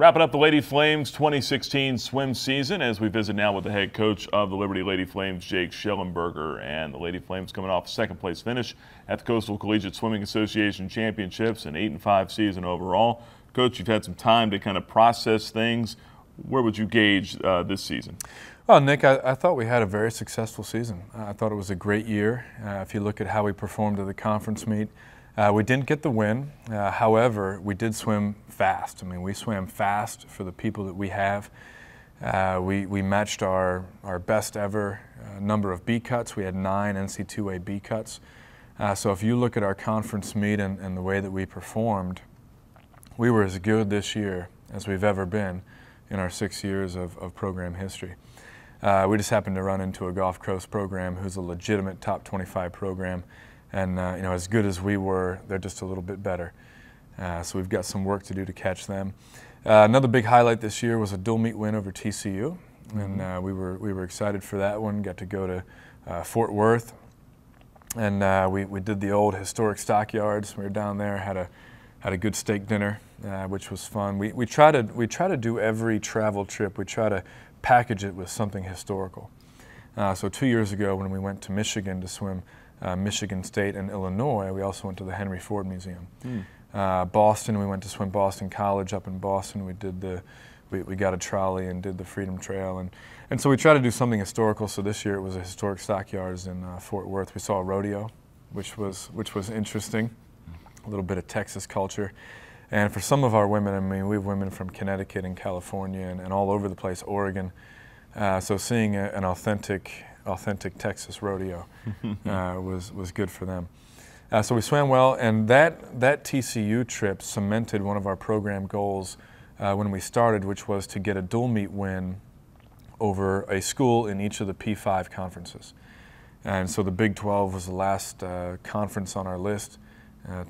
Wrapping up the Lady Flames 2016 swim season as we visit now with the head coach of the Liberty Lady Flames, Jake Shellenberger. And the Lady Flames coming off a second place finish at the Coastal Collegiate Swimming Association Championships, an 8-5 season overall. Coach, you've had some time to kind of process things. Where would you gauge this season? Well, Nick, I thought we had a very successful season. I thought it was a great year. If you look at how we performed at the conference meet, we didn't get the win. However, we did swim fast. I mean, we swam fast for the people that we have. We matched our best ever number of B cuts. We had 9 NC2A B cuts. So if you look at our conference meet and the way that we performed, we were as good this year as we've ever been in our 6 years of program history. We just happened to run into a Gulf Coast program who's a legitimate top 25 program. And you know, as good as we were, they're just a little bit better. So we've got some work to do to catch them. Another big highlight this year was a dual meet win over TCU, and we were excited for that one. Got to go to Fort Worth, and we did the old historic stockyards. We were down there, had a good steak dinner, which was fun. We try to do every travel trip. We try to package it with something historical. So 2 years ago, when we went to Michigan to swim Michigan State and Illinois, we also went to the Henry Ford Museum. Boston, we went to swim Boston College up in Boston. We got a trolley and did the Freedom Trail, and so we try to do something historical. So this year it was a historic stockyards in Fort Worth. We saw a rodeo, which was interesting, a little bit of Texas culture. And for some of our women, I mean, we have women from Connecticut and California and all over the place, Oregon. So seeing an authentic Texas rodeo was good for them. So we swam well, and that TCU trip cemented one of our program goals when we started, which was to get a dual meet win over a school in each of the P5 conferences. And so the Big 12 was the last conference on our list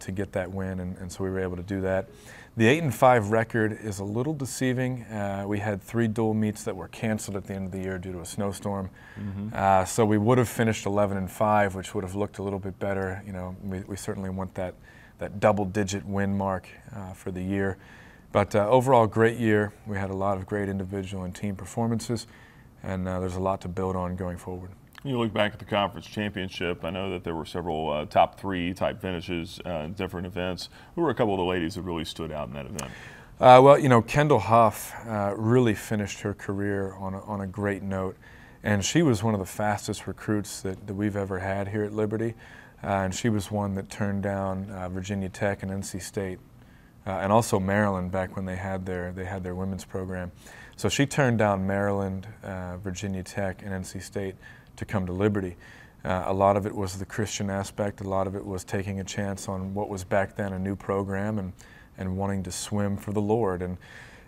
to get that win, and so we were able to do that. The 8-5 record is a little deceiving. We had 3 dual meets that were canceled at the end of the year due to a snowstorm. So we would have finished 11-5, which would have looked a little bit better. You know, we certainly want that double-digit win mark for the year. But overall, great year. We had a lot of great individual and team performances, and there's a lot to build on going forward. You look back at the conference championship, I know that there were several top 3 type finishes in different events. Who were a couple of the ladies that really stood out in that event? Well, you know, Kendall Huff really finished her career on a great note, and she was one of the fastest recruits that we've ever had here at Liberty, and she was one that turned down Virginia Tech and NC State, and also Maryland back when they had their women's program. So she turned down Maryland, Virginia Tech, and NC State to come to Liberty. A lot of it was the Christian aspect. A lot of it was taking a chance on what was back then a new program and wanting to swim for the Lord. And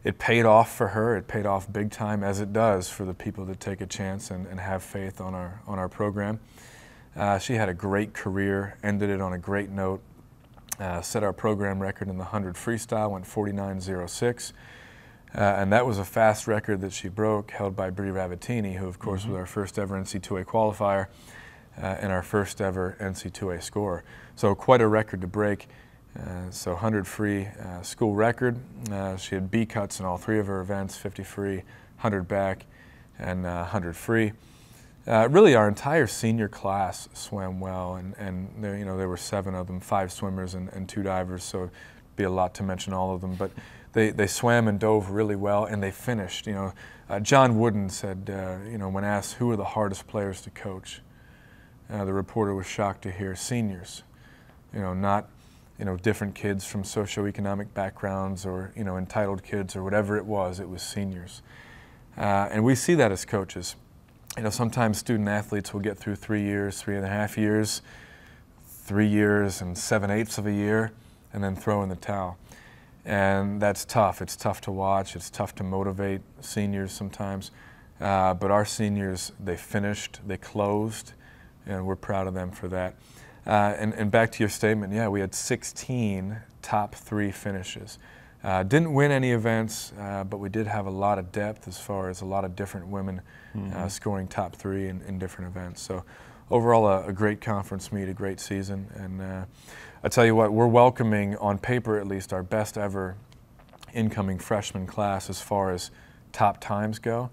it paid off for her. It paid off big time, as it does for the people that take a chance and have faith on our program. She had a great career, ended it on a great note, set our program record in the 100 freestyle, went 49.06. And that was a fast record that she broke, held by Bree Ravatini, who of course was our first ever NC2A qualifier and our first ever NC2A scorer. So quite a record to break. So 100 free school record. She had B cuts in all 3 of her events, 50 free, 100 back, and 100 free. Really our entire senior class swam well, and there, you know, there were 7 of them, 5 swimmers and 2 divers, so it'd be a lot to mention all of them. But they swam and dove really well, and they finished. You know, John Wooden said, you know, when asked who are the hardest players to coach, the reporter was shocked to hear seniors. You know, not different kids from socioeconomic backgrounds or entitled kids or whatever it was seniors. And we see that as coaches. You know, sometimes student athletes will get through 3 years, 3.5 years, 3 years and 7/8 of a year, and then throw in the towel. And that's tough. It's tough to watch. It's tough to motivate seniors sometimes. But our seniors, they finished, they closed, and we're proud of them for that. And back to your statement, yeah, we had 16 top 3 finishes. Didn't win any events, but we did have a lot of depth as far as a lot of different women scoring top 3 in different events. So overall, a great conference meet, a great season. And I tell you what, we're welcoming, on paper at least, our best ever incoming freshman class as far as top times go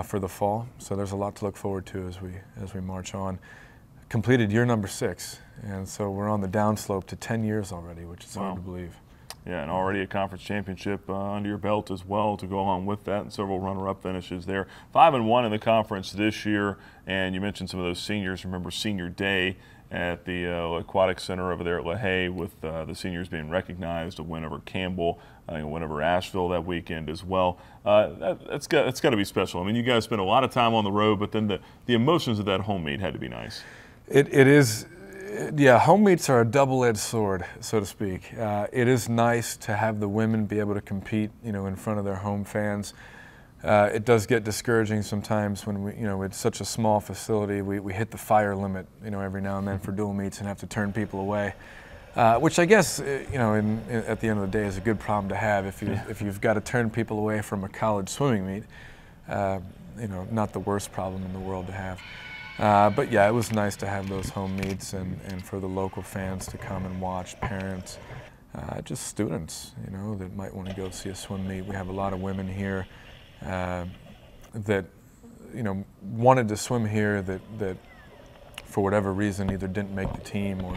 for the fall. So there's a lot to look forward to as we march on. Completed year number 6, and so we're on the downslope to 10 years already, which is hard to believe. Yeah, and already a conference championship under your belt as well to go along with that, and several runner-up finishes there. 5-1 in the conference this year, and you mentioned some of those seniors. Remember Senior Day at the Aquatic Center over there at LaHaye, with the seniors being recognized, a win over Campbell, a win over Asheville that weekend as well. That's got to be special. I mean, you guys spent a lot of time on the road, but then the emotions of that home meet had to be nice. It is. Yeah, home meets are a double-edged sword, so to speak. It is nice to have the women be able to compete, in front of their home fans. It does get discouraging sometimes when it's such a small facility. We hit the fire limit, every now and then for dual meets and have to turn people away, which I guess, at the end of the day is a good problem to have if you've got to turn people away from a college swimming meet. Not the worst problem in the world to have. But yeah, it was nice to have those home meets and for the local fans to come and watch, parents, just students, that might want to go see a swim meet. We have a lot of women here that, wanted to swim here that for whatever reason either didn't make the team or,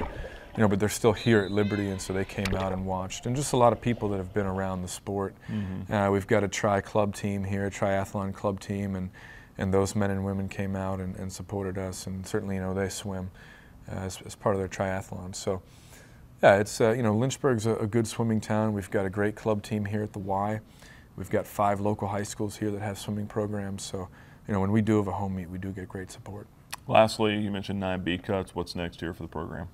but they're still here at Liberty, and so they came out and watched. And just a lot of people that have been around the sport. We've got a tri-club team here, a triathlon club team, and those men and women came out and supported us, and certainly, they swim as part of their triathlon. So, yeah, it's, Lynchburg's a good swimming town. We've got a great club team here at the Y. We've got 5 local high schools here that have swimming programs. So, when we do have a home meet, we do get great support. Lastly, you mentioned 9 B cuts. What's next here for the program?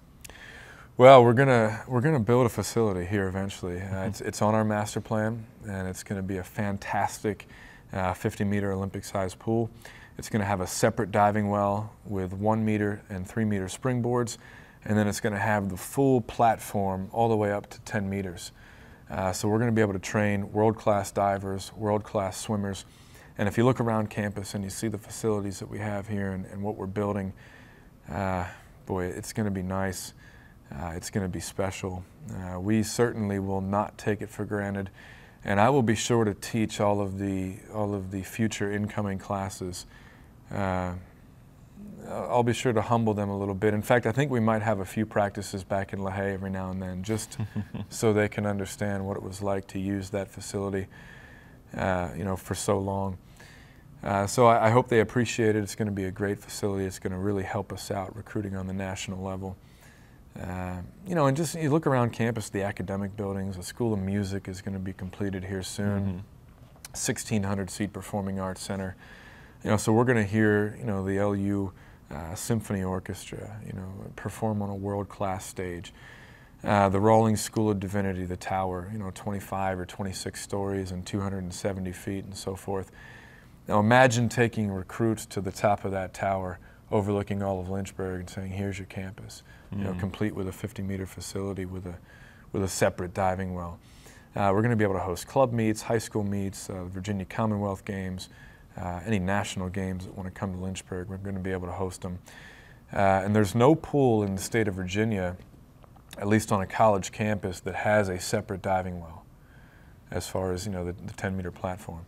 Well, we're gonna build a facility here eventually. It's on our master plan, and it's going to be a fantastic 50-meter Olympic-sized pool. It's going to have a separate diving well with 1-meter and 3-meter springboards, and then it's going to have the full platform all the way up to 10 meters. So we're going to be able to train world-class divers, world-class swimmers, and if you look around campus and you see the facilities that we have here and what we're building, boy, it's going to be nice. It's going to be special. We certainly will not take it for granted. And I will be sure to teach all of the future incoming classes. I'll be sure to humble them a little bit. In fact, I think we might have a few practices back in LaHaye every now and then, just so they can understand what it was like to use that facility, for so long. So I hope they appreciate it. It's going to be a great facility. It's going to really help us out recruiting on the national level. And just you look around campus, the academic buildings, the School of Music is going to be completed here soon. 1,600-seat Performing Arts Center. So we're going to hear, the LU Symphony Orchestra, perform on a world-class stage. The Rawlings School of Divinity, the tower, 25 or 26 stories and 270 feet and so forth. Now imagine taking recruits to the top of that tower, overlooking all of Lynchburg and saying, here's your campus, complete with a 50-meter facility with a separate diving well. We're going to be able to host club meets, high school meets, Virginia Commonwealth Games, any national games that want to come to Lynchburg. We're going to be able to host them. And there's no pool in the state of Virginia, at least on a college campus, that has a separate diving well as far as, the 10-meter platform.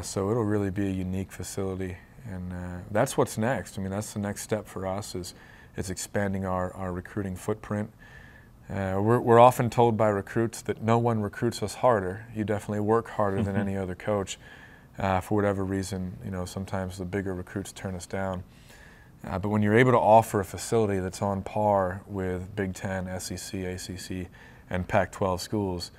So it'll really be a unique facility. And that's what's next. I mean, that's the next step for us is expanding our recruiting footprint. We're often told by recruits that no one recruits us harder. You definitely work harder than any other coach. For whatever reason, sometimes the bigger recruits turn us down. But when you're able to offer a facility that's on par with Big Ten, SEC, ACC, and Pac-12 schools,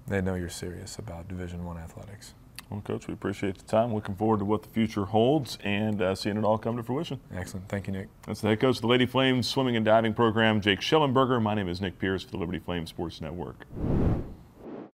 they know you're serious about Division I athletics. Well, Coach, we appreciate the time. Looking forward to what the future holds and seeing it all come to fruition. Excellent. Thank you, Nick. That's the head coach of the Lady Flames swimming and diving program, Jake Shellenberger. My name is Nick Pierce for the Liberty Flames Sports Network.